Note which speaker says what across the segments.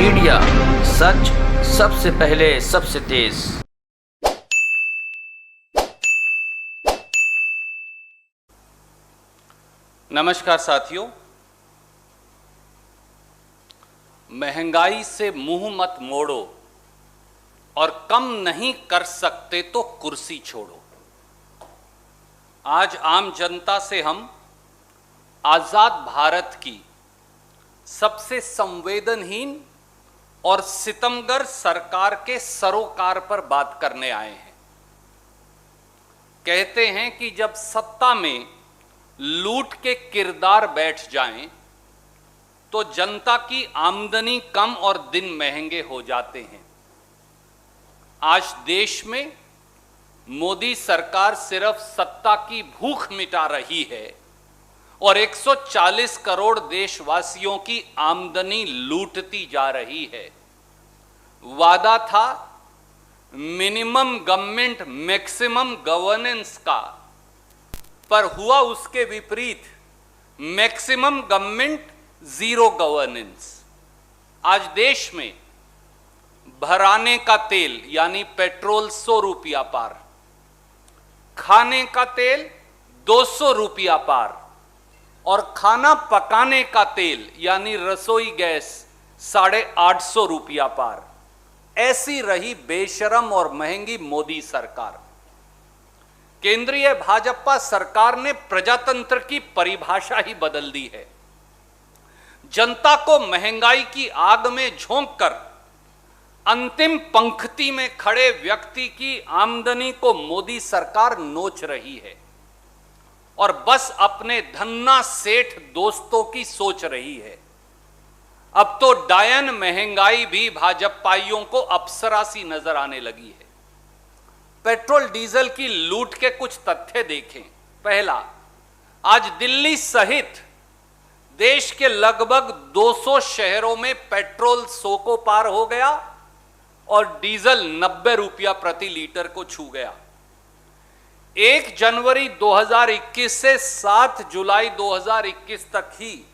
Speaker 1: Media, सच सबसे पहले सबसे तेज।
Speaker 2: नमस्कार साथियों, महंगाई से मुंह मत मोड़ो और कम नहीं कर सकते तो कुर्सी छोड़ो। आज आम जनता से हम आजाद भारत की सबसे संवेदनहीन और सितमगर सरकार के सरोकार पर बात करने आए हैं। कहते हैं कि जब सत्ता में लूट के किरदार बैठ जाएं तो जनता की आमदनी कम और दिन महंगे हो जाते हैं। आज देश में मोदी सरकार सिर्फ सत्ता की भूख मिटा रही है और 140 करोड़ देशवासियों की आमदनी लूटती जा रही है। वादा था मिनिमम गवर्नमेंट मैक्सिमम गवर्नेंस का, पर हुआ उसके विपरीत, मैक्सिमम गवर्नमेंट जीरो गवर्नेंस। आज देश में भराने का तेल यानी पेट्रोल 100 रुपया पार, खाने का तेल 200 रुपया पार और खाना पकाने का तेल यानी रसोई गैस 850 रुपया पार। ऐसी रही बेशरम और महंगी मोदी सरकार। केंद्रीय भाजपा सरकार ने प्रजातंत्र की परिभाषा ही बदल दी है। जनता को महंगाई की आग में झोंककर अंतिम पंक्ति में खड़े व्यक्ति की आमदनी को मोदी सरकार नोच रही है और बस अपने धन्ना सेठ दोस्तों की सोच रही है। अब तो डायन महंगाई भी भाजपाइयों को अप्सरा सी नजर आने लगी है। पेट्रोल डीजल की लूट के कुछ तथ्य देखें। पहला, आज दिल्ली सहित देश के लगभग 200 शहरों में पेट्रोल 100 को पार हो गया और डीजल 90 रुपया प्रति लीटर को छू गया। 1 जनवरी 2021 से 7 जुलाई 2021 तक ही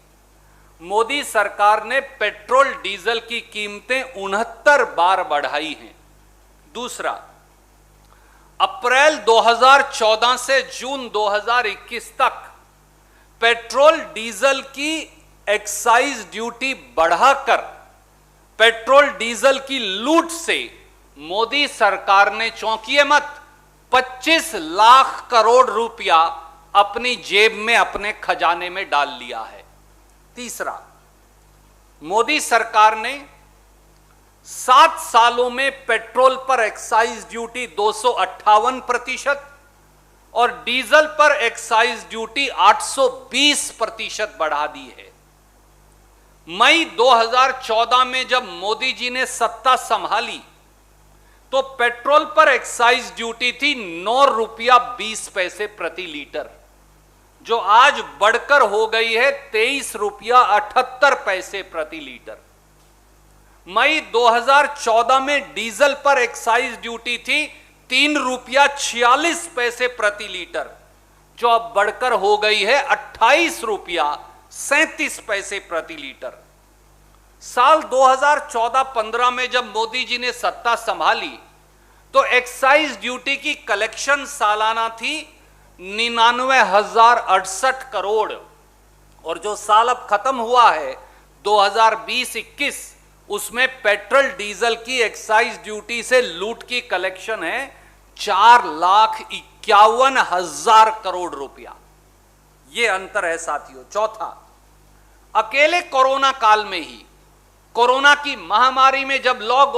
Speaker 2: मोदी सरकार ने पेट्रोल डीजल की कीमतें 69 बार बढ़ाई हैं। दूसरा, अप्रैल 2014 से जून 2021 तक पेट्रोल डीजल की एक्साइज ड्यूटी बढ़ाकर पेट्रोल डीजल की लूट से मोदी सरकार ने, चौंकिए मत, 25 लाख करोड़ रुपया अपनी जेब में, अपने खजाने में डाल लिया है। तीसरा, मोदी सरकार ने 7 सालों में पेट्रोल पर एक्साइज ड्यूटी 258% और डीजल पर एक्साइज ड्यूटी 820% बढ़ा दी है। मई 2014 में जब मोदी जी ने सत्ता संभाली तो पेट्रोल पर एक्साइज ड्यूटी थी 9 रुपया 20 पैसे प्रति लीटर, जो आज बढ़कर हो गई है 23 रुपया 78 पैसे प्रति लीटर। मई 2014 में डीजल पर एक्साइज ड्यूटी थी 3 रुपया 46 पैसे प्रति लीटर, जो अब बढ़कर हो गई है 28 रुपया 37 पैसे प्रति लीटर। साल 2014-15 में जब मोदी जी ने सत्ता संभाली तो एक्साइज ड्यूटी की कलेक्शन सालाना थी 99,068 करोड़ और जो साल अब खत्म हुआ है 2020-21, उसमें पेट्रोल डीजल की एक्साइज ड्यूटी से लूट की कलेक्शन है 4,51,000 करोड़ रुपया। यह अंतर है साथियों। चौथा, अकेले कोरोना काल में ही, कोरोना की महामारी में जब लोग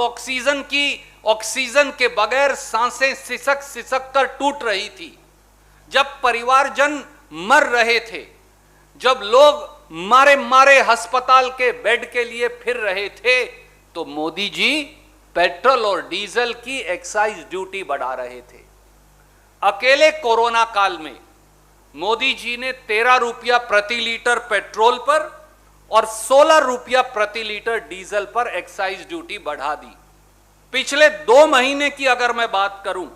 Speaker 2: ऑक्सीजन के बगैर सांसें सिसक सिसक कर टूट रही थी, जब परिवारजन मर रहे थे, जब लोग मारे मारे अस्पताल के बेड के लिए फिर रहे थे, तो मोदी जी पेट्रोल और डीजल की एक्साइज ड्यूटी बढ़ा रहे थे। अकेले कोरोना काल में मोदी जी ने 13 रुपया प्रति लीटर पेट्रोल पर और 16 रुपया प्रति लीटर डीजल पर एक्साइज ड्यूटी बढ़ा दी। पिछले 2 महीने की अगर मैं बात करूं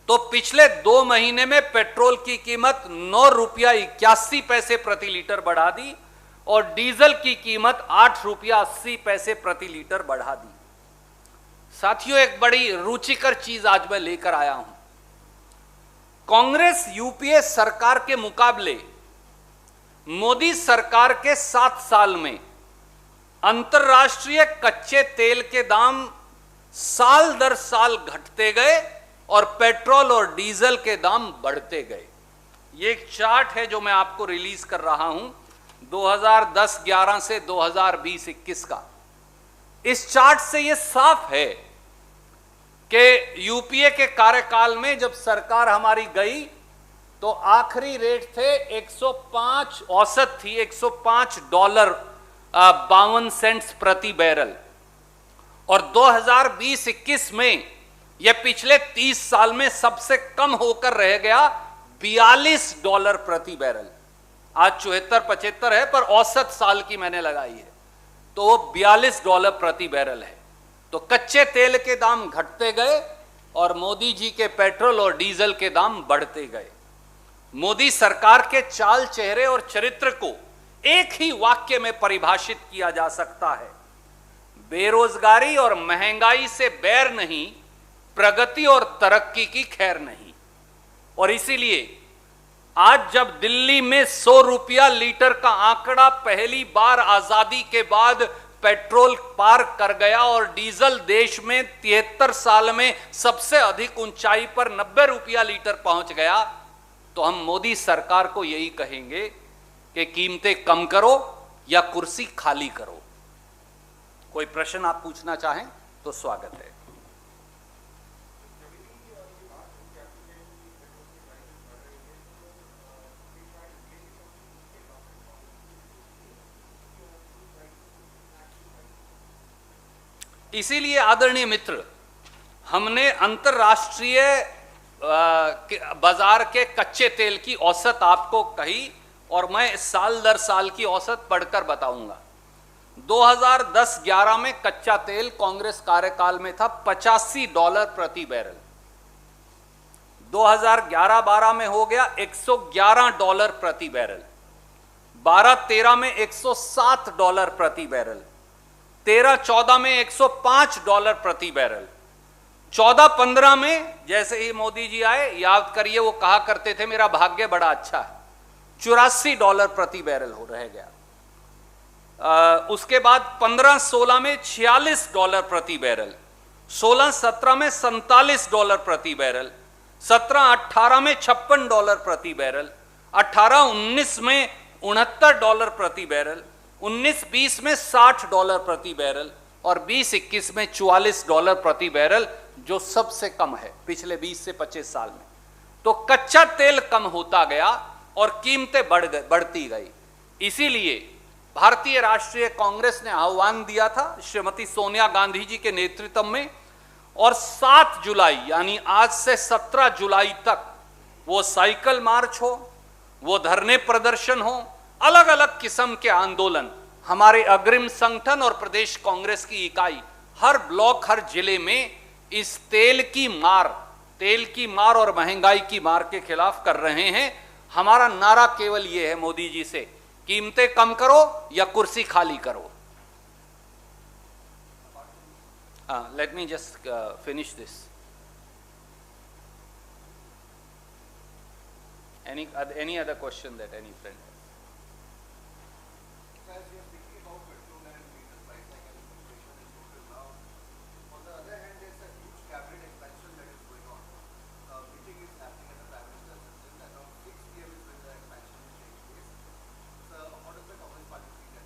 Speaker 2: तो पिछले 2 महीने में पेट्रोल की कीमत 9 रुपया 81 पैसे प्रति लीटर बढ़ा दी और डीजल की कीमत 8 रुपया 80 पैसे प्रति लीटर बढ़ा दी। साथियों, एक बड़ी रुचिकर चीज आज मैं लेकर आया हूं। कांग्रेस यूपीए सरकार के मुकाबले मोदी सरकार के 7 साल में अंतर्राष्ट्रीय कच्चे तेल के दाम साल दर साल घटते गए और पेट्रोल और डीजल के दाम बढ़ते गए। ये एक चार्ट है जो मैं आपको रिलीज कर रहा हूं 2010-11 से 2020-21 का। इस चार्ट से यह साफ है कि यूपीए के कार्यकाल में जब सरकार हमारी गई तो आखिरी रेट थे 105, औसत थी $105.52 प्रति बैरल, और 2020-21 में यह पिछले 30 साल में सबसे कम होकर रह गया $42 प्रति बैरल। आज 74-75 है, पर औसत साल की मैंने लगाई है तो वो $42 प्रति बैरल है। तो कच्चे तेल के दाम घटते गए और मोदी जी के पेट्रोल और डीजल के दाम बढ़ते गए। मोदी सरकार के चाल चेहरे और चरित्र को एक ही वाक्य में परिभाषित किया जा सकता है, बेरोजगारी और महंगाई से बैर नहीं, प्रगति और तरक्की की खैर नहीं। और इसीलिए आज जब दिल्ली में 100 रुपया लीटर का आंकड़ा पहली बार आजादी के बाद पेट्रोल पार कर गया और डीजल देश में 73 साल में सबसे अधिक ऊंचाई पर 90 रुपया लीटर पहुंच गया, तो हम मोदी सरकार को यही कहेंगे कि कीमतें कम करो या कुर्सी खाली करो। कोई प्रश्न आप पूछना चाहें तो स्वागत है। इसीलिए आदरणीय मित्र, हमने अंतर्राष्ट्रीय बाजार के कच्चे तेल की औसत आपको कही और मैं साल दर साल की औसत पढ़कर बताऊंगा। 2010-11 में कच्चा तेल कांग्रेस कार्यकाल में था $85 प्रति बैरल, 2011-12 में हो गया $111 प्रति बैरल, 12-13 में $107 प्रति बैरल, 13-14 में $105 प्रति बैरल, 14-15 में जैसे ही मोदी जी आए, याद करिए वो कहा करते थे मेरा भाग्य बड़ा अच्छा है, $84 प्रति बैरल हो रह गया। उसके बाद 15-16 में $46 प्रति बैरल, 16-17 में $47 प्रति बैरल, 17-18 में $56 प्रति बैरल, 18-19 में $69 प्रति बैरल, 19-20 में $60 प्रति बैरल और 20-21 में $44 प्रति बैरल, जो सबसे कम है पिछले 20 से 25 साल में। तो कच्चा तेल कम होता गया और कीमतें बढ़ती गई। इसीलिए भारतीय राष्ट्रीय कांग्रेस ने आह्वान दिया था श्रीमती सोनिया गांधी जी के नेतृत्व में, और 7 जुलाई यानी आज से 17 जुलाई तक वो साइकिल मार्च हो, वो धरने प्रदर्शन हो, अलग अलग किस्म के आंदोलन, हमारे अग्रिम संगठन और प्रदेश कांग्रेस की इकाई हर ब्लॉक हर जिले में इस तेल की मार और महंगाई की मार के खिलाफ कर रहे हैं। हमारा नारा केवल यह है मोदी जी से, कीमतें कम करो या कुर्सी खाली करो। Let me just finish this. Any other question that any friend has?
Speaker 3: As we are speaking about petrol and diesel price hike and inflation is total now, on the other hand, there's a huge cabinet expansion that is going on. Meeting is happening at the Prime Minister's residence. Around 6 p.m. is when the expansion will take place. So, how does the Congress Party see that?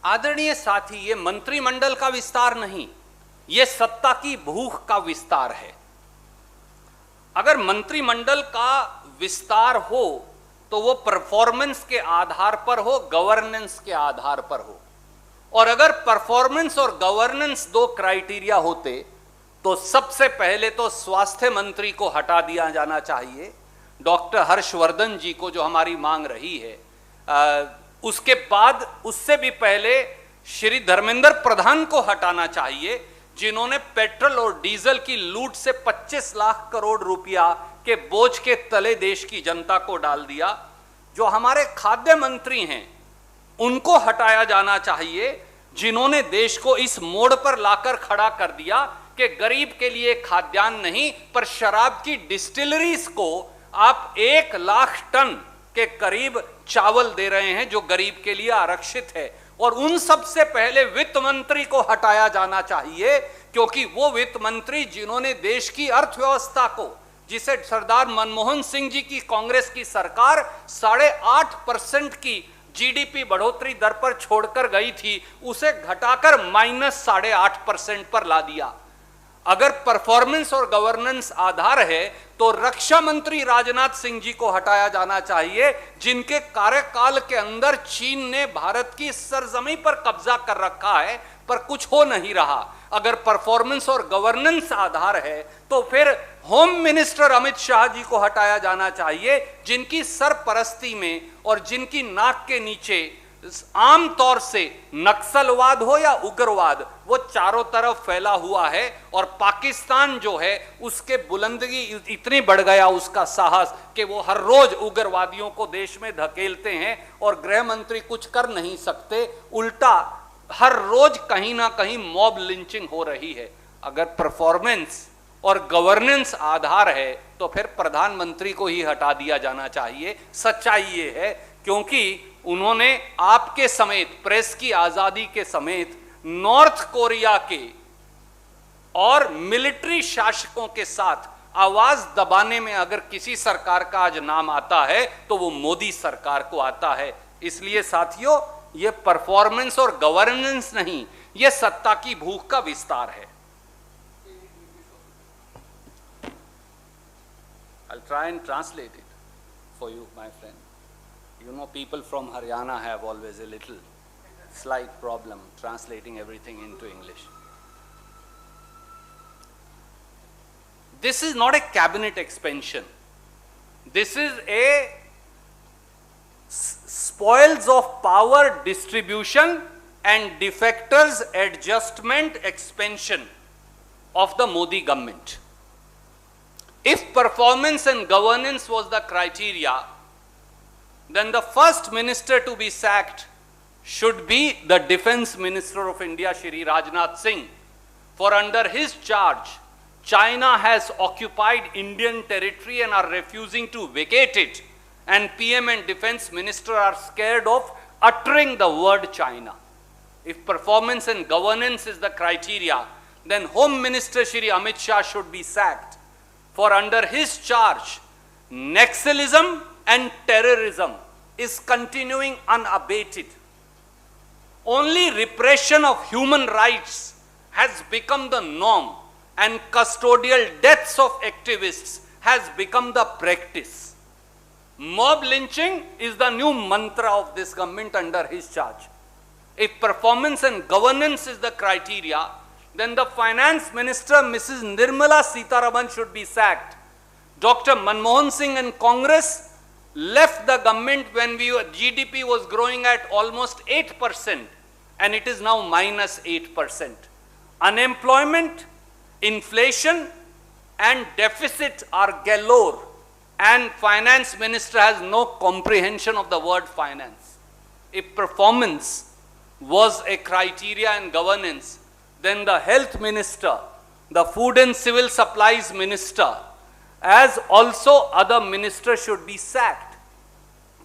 Speaker 2: आदरणीय साथी, ये मंत्रिमंडल का विस्तार नहीं, ये सत्ता की भूख का विस्तार है। अगर मंत्रिमंडल का विस्तार हो तो वो परफॉर्मेंस के आधार पर हो, गवर्नेंस के आधार पर हो। और अगर परफॉर्मेंस और गवर्नेंस 2 क्राइटेरिया होते तो सबसे पहले तो स्वास्थ्य मंत्री को हटा दिया जाना चाहिए, डॉक्टर हर्षवर्धन जी को, जो हमारी मांग रही है। उसके बाद उससे भी पहले श्री धर्मेंद्र प्रधान को हटाना चाहिए, जिन्होंने पेट्रोल और डीजल की लूट से 25 लाख करोड़ रुपया के बोझ के तले देश की जनता को डाल दिया। जो हमारे खाद्य मंत्री हैं उनको हटाया जाना चाहिए, जिन्होंने देश को इस मोड़ पर लाकर खड़ा कर दिया कि गरीब के लिए खाद्यान्न नहीं पर शराब की डिस्टिलरीज को आप 1 लाख टन के करीब चावल दे रहे हैं जो गरीब के लिए आरक्षित है। और उन सबसे पहले वित्त मंत्री को हटाया जाना चाहिए, क्योंकि वो वित्त मंत्री जिन्होंने देश की अर्थव्यवस्था को, जिसे सरदार मनमोहन सिंह जी की कांग्रेस की सरकार 8.5% की जीडीपी बढ़ोतरी दर पर छोड़कर गई थी, उसे घटाकर -8.5% पर ला दिया। अगर परफॉर्मेंस और गवर्नेंस आधार है तो रक्षा मंत्री राजनाथ सिंह जी को हटाया जाना चाहिए, जिनके कार्यकाल के अंदर चीन ने भारत की सरजमी पर कब्जा कर रखा है पर कुछ हो नहीं रहा। अगर परफॉर्मेंस और गवर्नेंस आधार है तो फिर होम मिनिस्टर अमित शाह जी को हटाया जाना चाहिए, जिनकी सरपरस्ती में और जिनकी नाक के नीचे आम तौर से नक्सलवाद हो या उग्रवाद वो चारों तरफ फैला हुआ है। और पाकिस्तान जो है उसके बुलंदगी इतनी बढ़ गया उसका साहस कि वो हर रोज उग्रवादियों को देश में धकेलते हैं और गृह मंत्री कुछ कर नहीं सकते, उल्टा हर रोज कहीं ना कहीं मॉब लिंचिंग हो रही है। अगर परफॉर्मेंस और गवर्नेंस आधार है तो फिर प्रधानमंत्री को ही हटा दिया जाना चाहिए। सच्चाई ये है क्योंकि उन्होंने आपके समेत, प्रेस की आजादी के समेत, नॉर्थ कोरिया के और मिलिट्री शासकों के साथ आवाज दबाने में अगर किसी सरकार का आज नाम आता है तो वो मोदी सरकार को आता है। इसलिए साथियों, ये परफॉर्मेंस और गवर्नेंस नहीं, ये सत्ता की भूख का विस्तार है। I'll try and translate it for you, my friend. You know, people from Haryana have always a little slight problem translating everything into English. This is not a cabinet expansion. This is a spoils of power distribution and defectors adjustment expansion of the Modi government. If performance and governance was the criteria, then the first minister to be sacked should be the Defense Minister of India, Shri Rajnath Singh. For under his charge, China has occupied Indian territory and are refusing to vacate it. And PM and Defense Minister are scared of uttering the word China. If performance and governance is the criteria, then Home Minister Shri Amit Shah should be sacked. For under his charge, Naxalism and terrorism is continuing unabated. Only repression of human rights has become the norm, and custodial deaths of activists has become the practice. Mob lynching is the new mantra of this government under his charge. If performance and governance is the criteria, then the Finance Minister, Mrs. Nirmala Sitharaman, should be sacked. Dr. Manmohan Singh and Congress left the government when GDP was growing at almost 8%, and it is now -8%. Unemployment, inflation, and deficit are galore, and Finance Minister has no comprehension of the word finance. If performance was a criteria in governance, then the Health Minister, the Food and Civil Supplies Minister, as also other ministers should be sacked.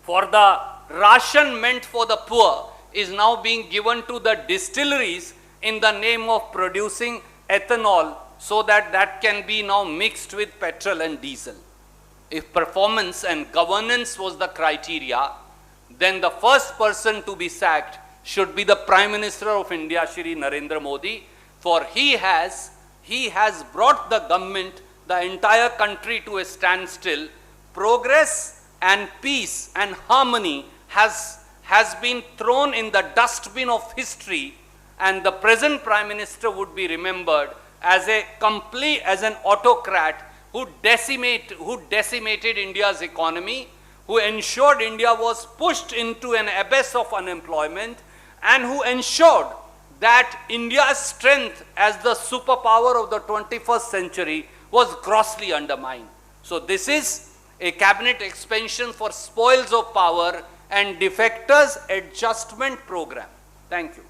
Speaker 2: For the ration meant for the poor is now being given to the distilleries in the name of producing ethanol, so that that can be now mixed with petrol and diesel. If performance and governance was the criteria, then the first person to be sacked should be the Prime Minister of India, Shri Narendra Modi, for he has brought the government, the entire country, to a standstill. Progress and peace and harmony has been thrown in the dustbin of history, and the present Prime Minister would be remembered as an autocrat who decimated India's economy, who ensured India was pushed into an abyss of unemployment, and who ensured that India's strength as the superpower of the 21st century was grossly undermined. So this is a cabinet expansion for spoils of power and defectors adjustment program. Thank you.